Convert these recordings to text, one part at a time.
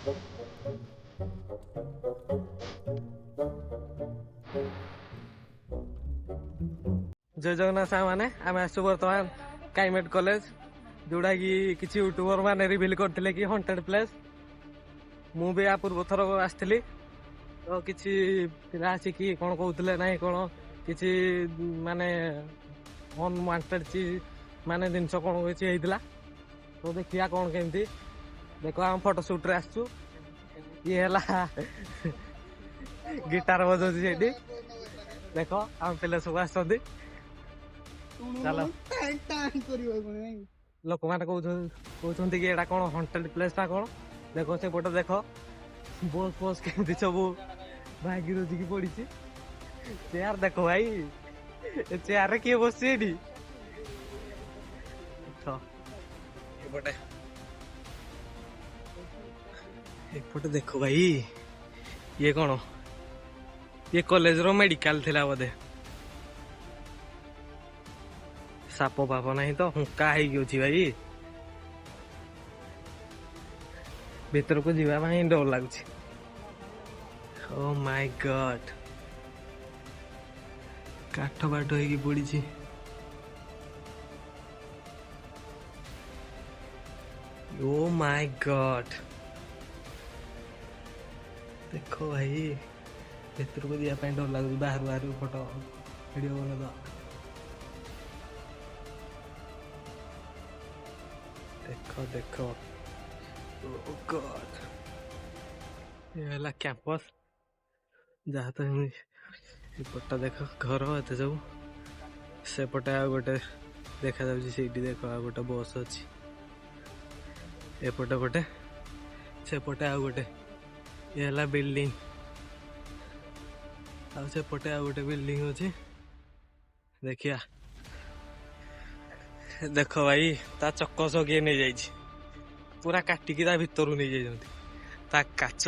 जय जगन्नाथ साहब मैंने आम आसु बर्तमान काइमेट कॉलेज जोड़ा कि किसी यूट्यूबर मैंने रिवील करते कि हंटेड प्लेस मु भी या पूर्व थर आसती तो किसी पिला आसिकी कौन कहते ना कौन किसी माने अनवांटेड चीज माने जिनस कौन किसी होता तो देखिया कौन केमती देख आम फोटोशूट रे आसचु ये है गिटार बजाऊँ से देख आम पे सब आस चलो लोक मैंने कहते कि एटा कौन हंटेड प्लेस टा कौन देख से पटे देख बस बस केमती सब भागी रोजिकी पड़ी चेयर देख भाई चेयर रे किए बस एपटे देख भाई ये कौन ये कॉलेज रो मेडिकल थिला बोधे साप पाप नहीं तो हुक्का है भाई भीतर को जीवा भाई डर लगुच ओ माय गॉड काठ बाट हो पड़ी ओ माय गॉड देखो भाई भीतर को जीवा डर लगुच बाहर बाहर फोटो वीडियो बना देखो देखो ओ गॉड ये है कैंपस जहाँ तो एपटा देख घर एत सब सेपटे आ गोटे देखा जाऊँगी देख आ गोटे बस अच्छी एपटे पटे सेपटे आ गोटे ये है बिल्डिंग आ सेपटे आ गोटे बिल्डिंग अच्छी देखिया देख भाई ता चक्कस किए नहीं जाइए पूरा काटिकी ता भीतर नहीं जाइए ता काच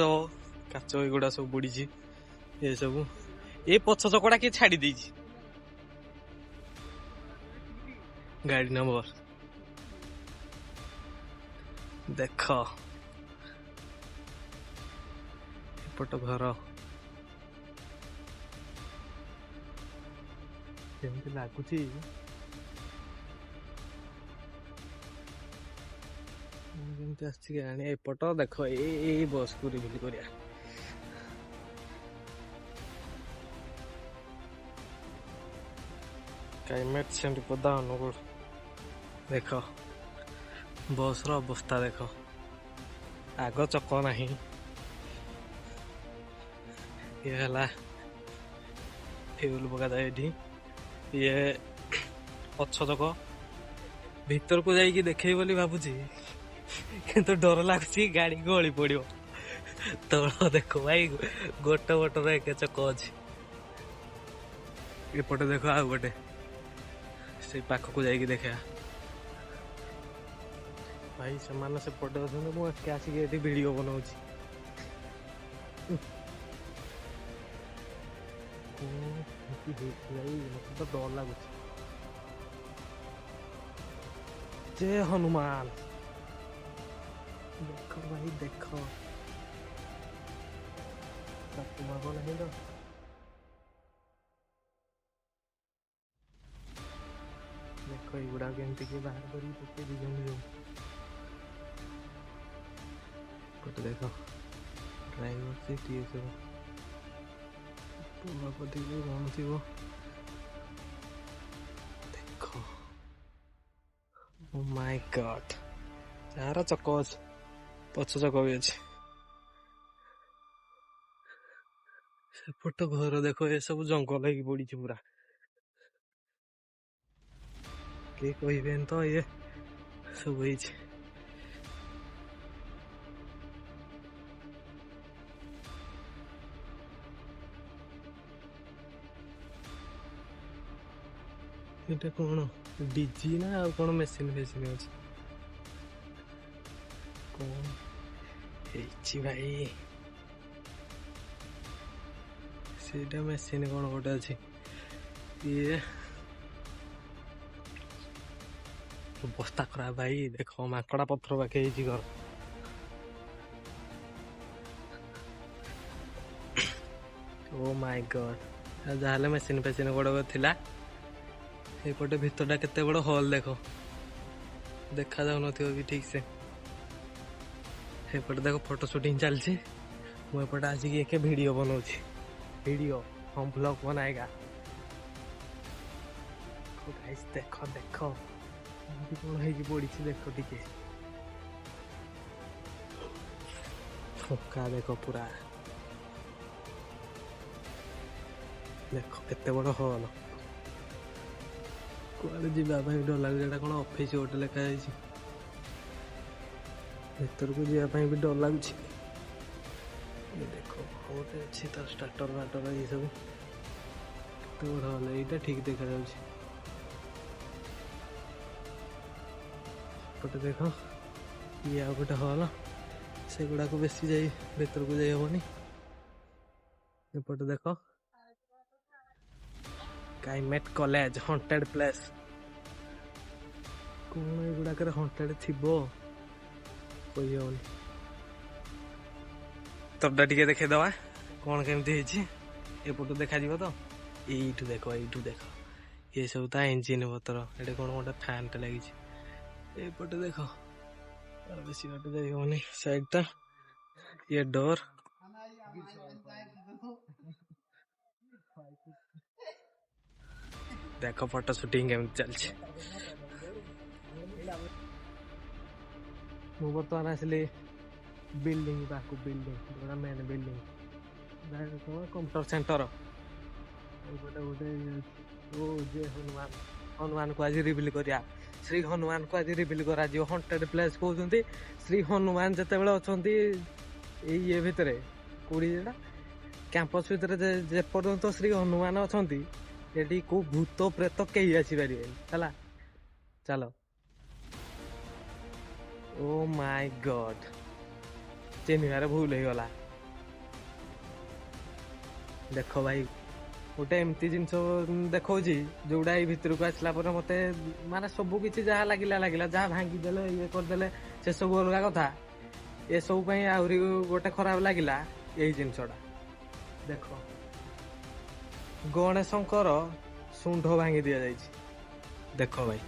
काच एगुड़ा सब बुड़ी ये सब ये पछ चकड़ा किए छाड़ी देछि गाड़ी नंबर देख एपट घर केमती लगुच एपट देख ये बस को रिवील करिया काइमेट सेंटर पदा अनुगुल देख बस रो अवस्था देख आग चक नहीं ये है फ्यूल पका ये ये पछ चक भीतर को जाइए देखे बोली भावुची किंतु डर लगुच गाड़ी गली पड़ो तल देख भाई गोटे बोटर एक चक अच्छी एपटे देख आ गोटे से पाख को जाइए देखा भाई से पटे अच्छे मुझे आसिक वीडियो बनाऊँ मत तो डर लगुच जय हनुमान देख भाई देख तुम्हारा नहीं तो देख युड़ा केमती किए बाहर कर देख ड्राइवर सीट ये सब पुलापति कौन थी वो देखो ओ माय गॉड यार चक अच्छे पछ चक भी अच्छे सेपट घर देख ये सब जंगल है पड़ी पूरा किए कहे तो ये सब ये कौन डीजी ना कौन मेसीन फेसीन अच्छे कौन भाई से मेसीन कौन गोटे अच्छे ये अवस्था खराब भाई देख माकड़ा पत्थर पाखे घर ओ माय गॉड जहाँ मेसीन फेसीन गुड़ थिला एपटे भितरटा केते बड़ हॉल देखो देखा जाऊ नथियो भी ठीक से एपटे देखो फोटो शूटिंग चलछि मु एपटे आसिक एक वीडियो बनाउछि वीडियो हम ब्लॉग बनाएगा गाइस देखो देखो कौन है पड़ी देखो टिके फका देखो पूरा देखो केते बड़ हॉल कुआड़े जावाई डर लगे कौन ऑफिस गोटे लिखाई भर को जावाई भी डर लगुच देखो गोटे अच्छी तो स्टार्टर वाटर ये सब केते बड़ हॉल यहाँ ठीक देखा जापटे देख ये आ गोटे हॉल से गुड़ा को बेसी जाई भर को जाइबनी एपटे देख काइमेट कॉलेज हॉन्टेड प्लेस कौन एगुड़ाक हॉन्टेड थी कही हूँ तबटा टिके देखा कौन केमती एपटू देखा तो यू देख यू देख ये सब ता इंजिन पतर ये कौन गोटे फैन टे लगी एपटे देख बेसी बाटे जाई होनी साइड टा ये डोर देखो फोटो शूटिंग केमती चलछि मु बर्तमान आसली बिल्डिंग बाकू बिल्डिंग गोटा मेन बिल्डिंग कंप्यूटर सेंटर गोटे गोटे ओ जे हनुमान हनुमान को आज रिविल करिया श्री हनुमान को आज रिविल करा जो हॉन्टेड प्लेस कहते श्री हनुमान जिते बड़े अच्छा ये भितर कोड़ी कैंपस भितर जेपर्यंत श्री हनुमान अच्छा ये को भूत प्रेत कहीं आसपारे है चलो ओ माय गॉड चिन्हार भूल हो गला देख भाई गोटे एमती जिन देखा जोड़ा ये भितर को आसला मत माने सबू किसी जहाँ लगिला लगिला जहाँ भांगीदे ये करदे से सब अलग कथा ये सब आहरी गोटे खराब लगिला यही जिनसटा देख गणेशंकर शुंठ भांगी दि जाए देख भाई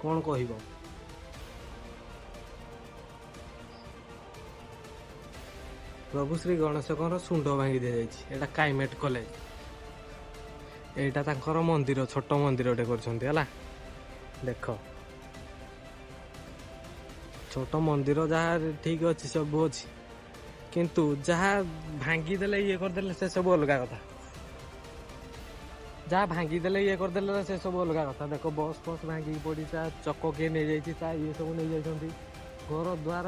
कौन कह प्रभु श्री गणेशकर शुंठ भांगी दि जाए काइमेट कॉलेज यहाँ मंदिर छोट मंदिर कर देख छोट मंदिर जहाँ ठीक अच्छी सब अच्छी किंतु जहाँ भांगीदे ये करदे से सब अलग कथा जहाँ भांगीदे ये करदे से सब अलग कथा देख बस फस भांगी पड़ी चक किए नहीं जाए ये सब नहीं जाती घर द्वार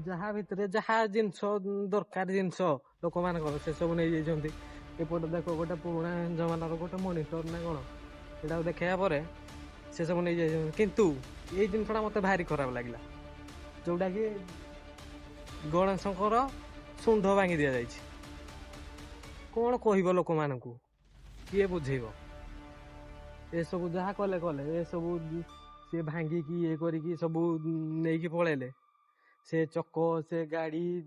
जहाँ भितर जहाँ जिनस दरकार जिनस लोक मान से सब नहीं जाती एपटे देख गोटे पुराणा जमानार गोटे मॉनिटर ना कौन यहाँ देखा पर से सब नहीं जाती किंतु ये जिनसा मत भारी खराब लगे जोटा कि गणेशंकर शुंठ भांगी दि जाए कौन कह लोक मान किए बुझेब ये सब जहाँ कले कले ये सब सी भांगिकी ये करी सब नहीं पलैले से चक से गाड़ी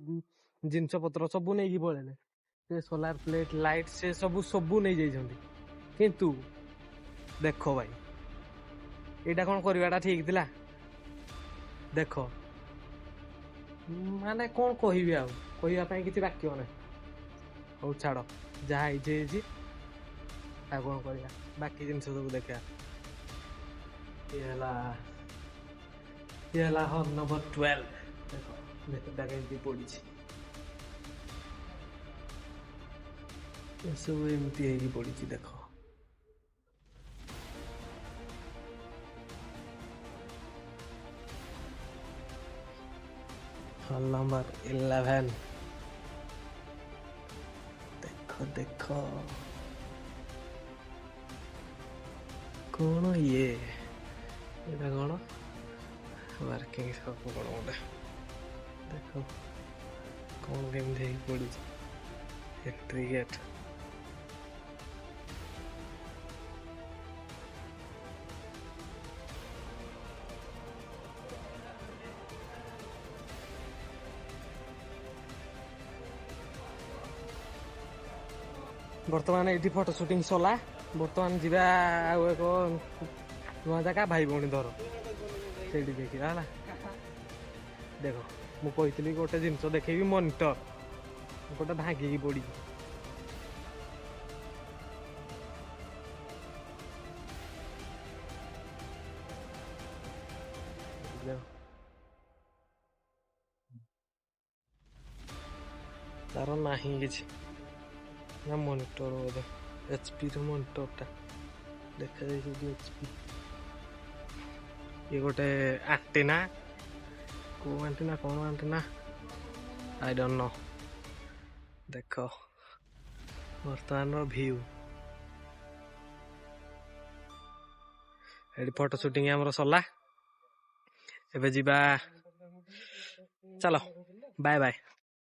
जिनस पत्र सब नहीं पलैले से सोलार प्लेट लाइट से सब नहीं जाइछंती किंतु देख भाई यहाँ कौन करवाटा ठीक थिला देख माने कौन कहबी आ कहवाई किसी वाक्य ना हौ छाड़ जहाँ होती कौन कर बाकी जिन सब देखा ये हॉल नंबर 12 देखो केमती पड़ी सब एमती पड़ी देख हॉल नंबर 11 देखो देखो कौन ये कौन वर्किंग सब कौन गोटे देख कौन केमती पड़ी एंट्री गेट बर्तमान ये फोटो शूटिंग सरला बर्तमान जीवा आउ एक नुआ जगह भाई भौणी धर से देखा है देख मुझे गोटे जिनस देखेबी मॉनिटर गोटे भांगी पड़ी तार ना कि मॉनिटर बोधे एचपी मॉनिटर टा देखा एचपी ये गोटे आंटीना को आंटीना कौन आंटीना आई डोंट नो देख बर्तमान व्यू ये फोटो शूटिंग आमर सरला एबे जीवा चलो बाय बाय।